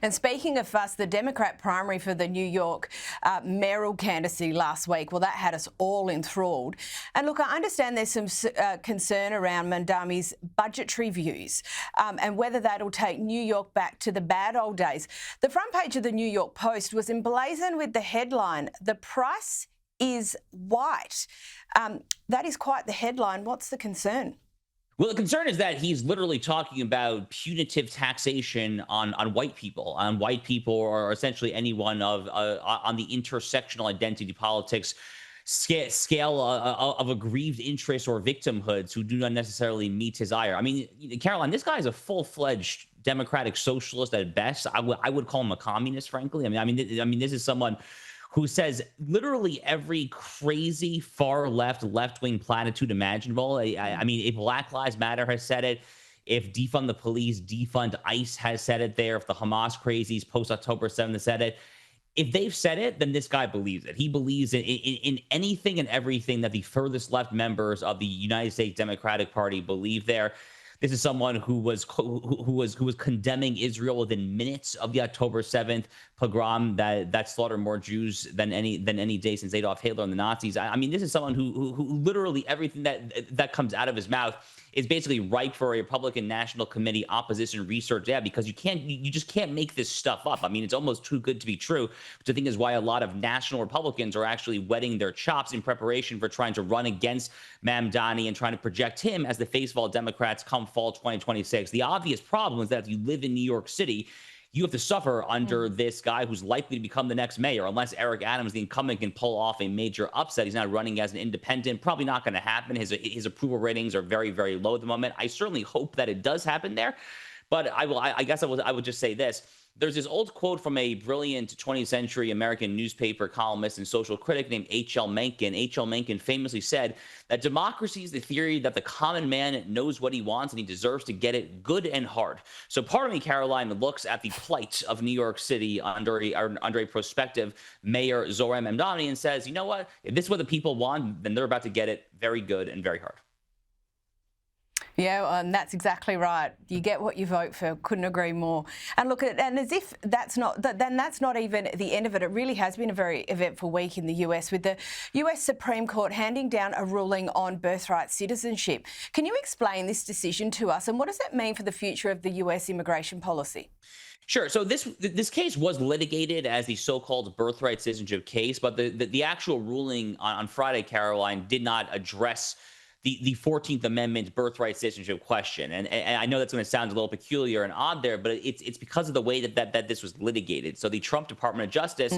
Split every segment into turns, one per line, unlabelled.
And speaking of fuss, the Democrat primary for the New York mayoral candidacy last week, well, that had us all enthralled. And look, I understand there's some concern around Mamdani's budgetary views and whether that'll take New York back to the bad old days. The front page of the New York Post was emblazoned with the headline, "The price is white." That is quite the headline. What's the concern?
Well, the concern is that he's literally talking about punitive taxation on white people, or essentially anyone on the intersectional identity politics scale of aggrieved interest or victimhoods who do not necessarily meet his ire. I mean, Caroline, this guy is a full-fledged democratic socialist at best. I would call him a communist, frankly. I mean, this is someone who says literally every crazy far left-wing platitude imaginable. I mean, if Black Lives Matter has said it, if defund the police, defund ICE has said it there, if the Hamas crazies post-October 7th have said it, if they've said it, then this guy believes it. He believes in anything and everything that the furthest left members of the United States Democratic Party believe there. This is someone who was condemning Israel within minutes of the October 7th pogrom that slaughtered more Jews than any day since Adolf Hitler and the Nazis. I mean, this is someone who literally everything that comes out of his mouth is basically ripe for a Republican National Committee opposition research. Yeah, because you just can't make this stuff up. I mean, it's almost too good to be true, which I think is why a lot of national Republicans are actually wetting their chops in preparation for trying to run against Mamdani and trying to project him as the face of all Democrats come fall 2026. The obvious problem is that if you live in New York City, you have to suffer under this guy who's likely to become the next mayor, unless Eric Adams, the incumbent, can pull off a major upset. He's not running as an independent. Probably not going to happen. His approval ratings are very, very low at the moment. I certainly hope that it does happen there. But I guess I would just say this. There's this old quote from a brilliant 20th century American newspaper columnist and social critic named H.L. Mencken. H.L. Mencken famously said that democracy is the theory that the common man knows what he wants and he deserves to get it good and hard. So part of me, Caroline, looks at the plight of New York City under a prospective mayor, Zohran Mamdani, and says, you know what? If this is what the people want, then they're about to get it very good and very hard.
Yeah, and that's exactly right. You get what you vote for. Couldn't agree more. And look, and as if that's not even the end of it. It really has been a very eventful week in the US, with the US Supreme Court handing down a ruling on birthright citizenship. Can you explain this decision to us, and what does that mean for the future of the US immigration policy?
Sure. So this case was litigated as the so-called birthright citizenship case, but the actual ruling on Friday, Caroline, did not address the 14th Amendment birthright citizenship question. And I know that's going to sound a little peculiar and odd there, but it's because of the way that this was litigated. So the Trump Department of Justice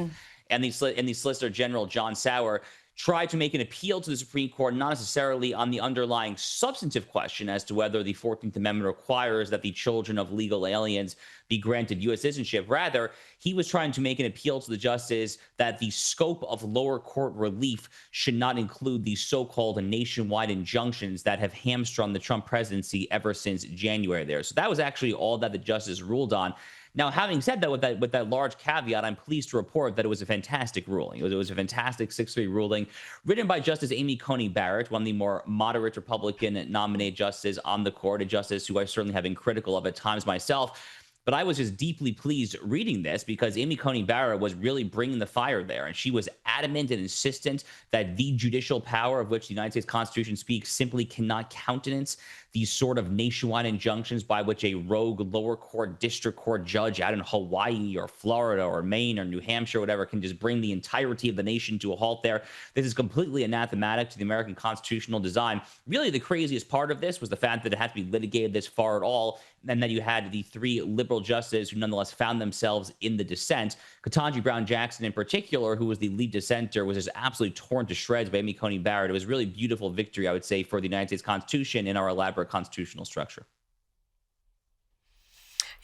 and the Solicitor General John Sauer tried to make an appeal to the Supreme Court, not necessarily on the underlying substantive question as to whether the 14th Amendment requires that the children of legal aliens be granted U.S. citizenship. Rather, he was trying to make an appeal to the justice that the scope of lower court relief should not include the so-called nationwide injunctions that have hamstrung the Trump presidency ever since January there. So that was actually all that the justice ruled on. Now, having said that, with that large caveat, I'm pleased to report that it was a fantastic ruling. It was a fantastic 6-3 ruling written by Justice Amy Coney Barrett, one of the more moderate Republican nominated justices on the court, a justice who I certainly have been critical of at times myself. But I was just deeply pleased reading this because Amy Coney Barrett was really bringing the fire there. And she was adamant and insistent that the judicial power of which the United States Constitution speaks simply cannot countenance these sort of nationwide injunctions by which a rogue lower court, district court judge out in Hawaii or Florida or Maine or New Hampshire, or whatever, can just bring the entirety of the nation to a halt there. This is completely anathematic to the American constitutional design. Really, the craziest part of this was the fact that it had to be litigated this far at all, and that you had the 3 liberal justices who nonetheless found themselves in the dissent. Ketanji Brown Jackson in particular, who was the lead dissenter, was just absolutely torn to shreds by Amy Coney Barrett. It was really beautiful victory, I would say, for the United States Constitution in our elaborate constitutional structure.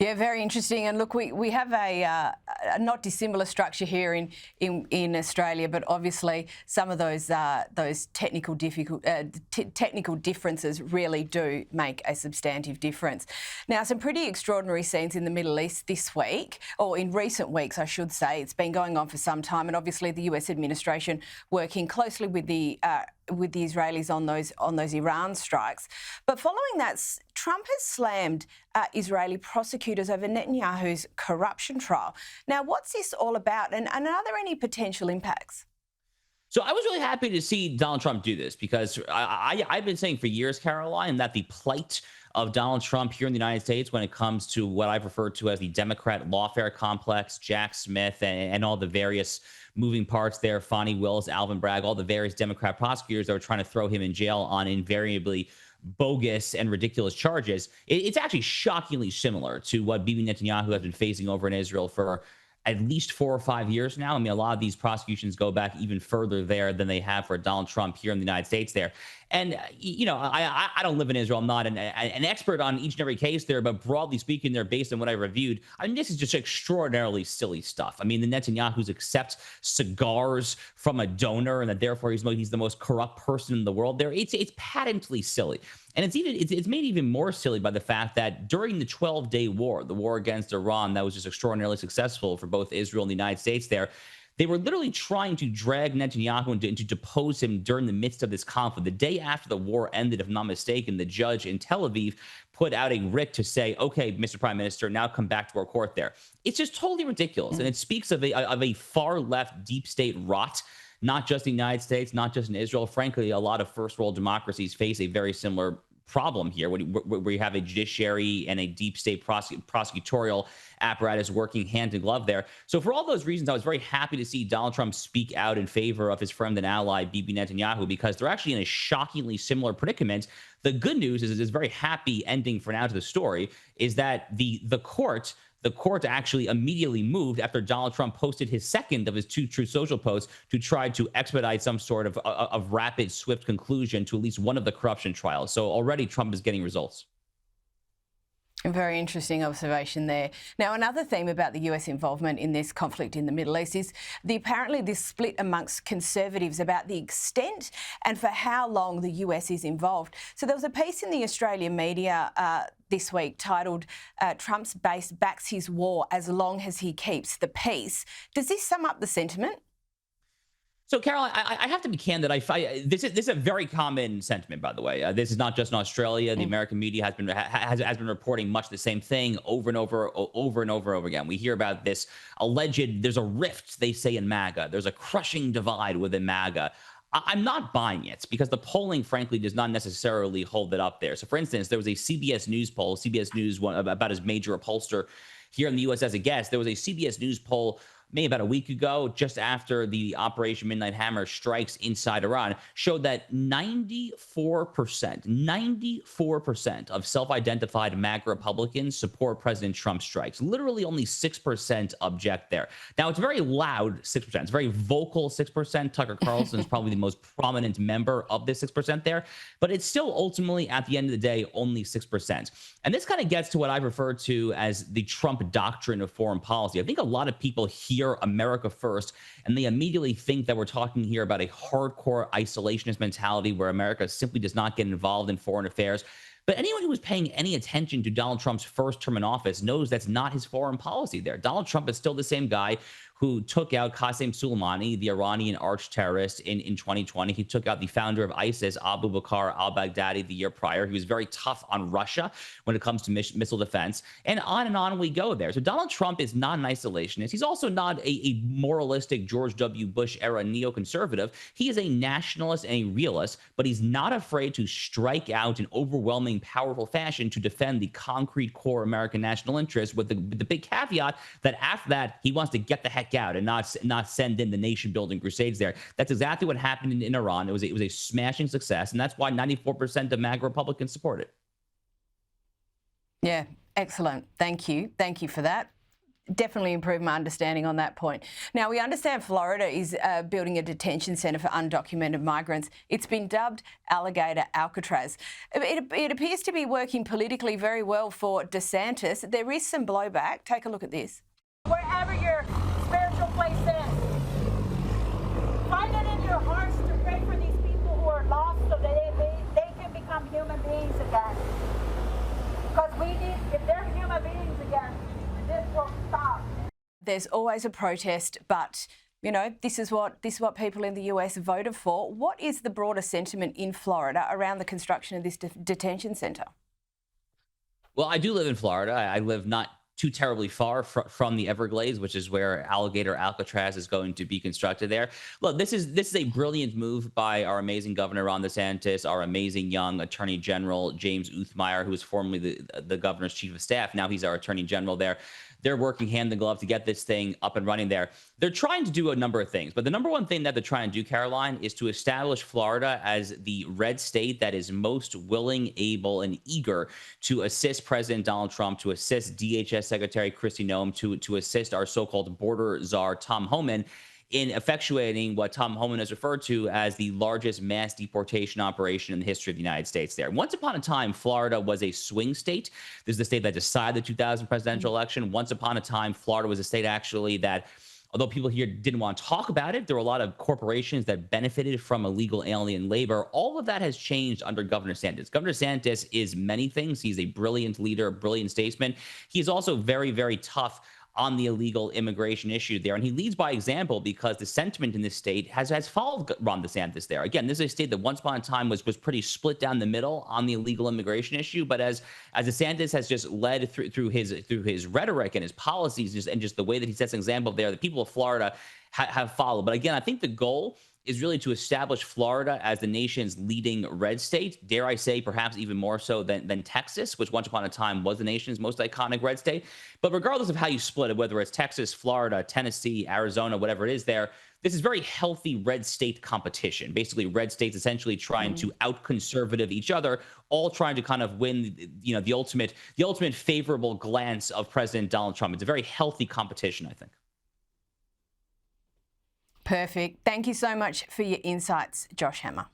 Yeah, very interesting. And look, we have a not dissimilar structure here in Australia, but obviously some of those technical differences really do make a substantive difference. Now, some pretty extraordinary scenes in the Middle East this week, or in recent weeks, I should say. It's been going on for some time, and obviously the US administration working closely with the with the Israelis on those Iran strikes. But following that, Trump has slammed Israeli prosecutors over Netanyahu's corruption trial. Now, what's this all about, and are there any potential impacts?
So I was really happy to see Donald Trump do this because I've been saying for years, Caroline, that the plight of Donald Trump here in the United States when it comes to what I've referred to as the Democrat lawfare complex, Jack Smith and all the various moving parts there, Fonnie Willis, Alvin Bragg, all the various Democrat prosecutors that were trying to throw him in jail on invariably bogus and ridiculous charges. It's actually shockingly similar to what Bibi Netanyahu has been facing over in Israel for at least 4 or 5 years now. I mean, a lot of these prosecutions go back even further there than they have for Donald Trump here in the United States there. And, you know, I don't live in Israel. I'm not an expert on each and every case there, but broadly speaking, they're based on what I reviewed. I mean, this is just extraordinarily silly stuff. I mean, the Netanyahus accept cigars from a donor and that therefore he's the most corrupt person in the world there. It's patently silly. And it's made even more silly by the fact that during the 12-day war, the war against Iran that was just extraordinarily successful for both Israel and the United States there, they were literally trying to drag Netanyahu and to depose him during the midst of this conflict. The day after the war ended, if I'm not mistaken, the judge in Tel Aviv put out a writ to say, okay, Mr. Prime Minister, now come back to our court there. It's just totally ridiculous. And it speaks of a far left deep state rot, not just in the United States, not just in Israel. Frankly, a lot of first world democracies face a very similar problem here where you have a judiciary and a deep state prosecutorial apparatus working hand in glove there. So for all those reasons, I was very happy to see Donald Trump speak out in favor of his friend and ally, Bibi Netanyahu, because they're actually in a shockingly similar predicament. The good news is this very happy ending for now to the story is that the court actually immediately moved after Donald Trump posted his second of his 2 Truth Social posts to try to expedite some sort of rapid, swift conclusion to at least one of the corruption trials. So already Trump is getting results.
A very interesting observation there. Now, another theme about the US involvement in this conflict in the Middle East is apparently this split amongst conservatives about the extent and for how long the US is involved. So there was a piece in the Australian media this week titled Trump's base backs his war as long as he keeps the peace. Does this sum up the sentiment?
So, Caroline, I have to be candid. This is a very common sentiment, by the way. This is not just in Australia. The American media has been reporting much the same thing over and over again. We hear about this there's a rift, they say, in MAGA. There's a crushing divide within MAGA. I'm not buying it because the polling, frankly, does not necessarily hold it up there. So, for instance, there was a CBS News poll, CBS News, about as major a pollster here in the U.S. as a guest. There was a CBS News poll maybe about a week ago, just after the Operation Midnight Hammer strikes inside Iran, showed that 94% of self-identified MAGA Republicans support President Trump's strikes. Literally only 6% object there. Now, it's very loud 6%. It's very vocal 6%. Tucker Carlson is probably the most prominent member of this 6% there, but it's still ultimately, at the end of the day, only 6%. And this kind of gets to what I refer to as the Trump doctrine of foreign policy. I think a lot of people hear America first, and they immediately think that we're talking here about a hardcore isolationist mentality where America simply does not get involved in foreign affairs. But anyone who was paying any attention to Donald Trump's first term in office knows that's not his foreign policy there. Donald Trump is still the same guy who took out Qasem Soleimani, the Iranian arch terrorist, in 2020. He took out the founder of ISIS, Abu Bakr al-Baghdadi, the year prior. He was very tough on Russia when it comes to missile defense. And on we go there. So Donald Trump is not an isolationist. He's also not a moralistic George W. Bush era neoconservative. He is a nationalist and a realist, but he's not afraid to strike out in overwhelming, powerful fashion to defend the concrete core American national interest, with the big caveat that after that, he wants to get the heck out and not send in the nation building crusades there. That's exactly what happened in Iran. It was a smashing success, and that's why 94% of MAGA Republicans support it.
Yeah, excellent. Thank you for that. Definitely improved my understanding on that point. Now, we understand Florida is building a detention centre for undocumented migrants. It's been dubbed Alligator Alcatraz. It appears to be working politically very well for DeSantis. There is some blowback. Take a look at this.
Wherever your spiritual place is, find it in your hearts to pray for these people who are lost so that they can become human beings again. Because if they're human beings again, this will stop.
There's always a protest, but You know, this is what people in the US voted for. What is the broader sentiment in Florida around the construction of this detention centre?
Well, I do live in Florida. I live not too terribly far from the Everglades, which is where Alligator Alcatraz is going to be constructed there. Look, this is a brilliant move by our amazing governor, Ron DeSantis, our amazing young Attorney General, James Uthmeyer, who was formerly the governor's chief of staff. Now he's our Attorney General there. They're working hand in glove to get this thing up and running there. They're trying to do a number of things, but the number one thing that they're trying to do, Caroline, is to establish Florida as the red state that is most willing, able, and eager to assist President Donald Trump, to assist DHS Secretary Kristi Noem, to assist our so-called border czar, Tom Homan, in effectuating what Tom Homan has referred to as the largest mass deportation operation in the history of the United States there. Once upon a time, Florida was a swing state. This is the state that decided the 2000 presidential election. Once upon a time, Florida was a state actually that, although people here didn't want to talk about it, there were a lot of corporations that benefited from illegal alien labor. All of that has changed under Governor DeSantis. Governor DeSantis is many things. He's a brilliant leader, a brilliant statesman. He's also very, very tough on the illegal immigration issue there. And he leads by example because the sentiment in this state has followed Ron DeSantis there. Again, this is a state that once upon a time was pretty split down the middle on the illegal immigration issue. But as DeSantis has just led through his rhetoric and his policies and just the way that he sets an example there, the people of Florida have followed. But again, I think the goal is really to establish Florida as the nation's leading red state, dare I say, perhaps even more so than Texas, which once upon a time was the nation's most iconic red state. But regardless of how you split it, whether it's Texas, Florida, Tennessee, Arizona, whatever it is there, this is very healthy red state competition. Basically, red states essentially trying to out-conservative each other, all trying to kind of win, the ultimate favorable glance of President Donald Trump. It's a very healthy competition, I think.
Perfect. Thank you so much for your insights, Josh Hammer.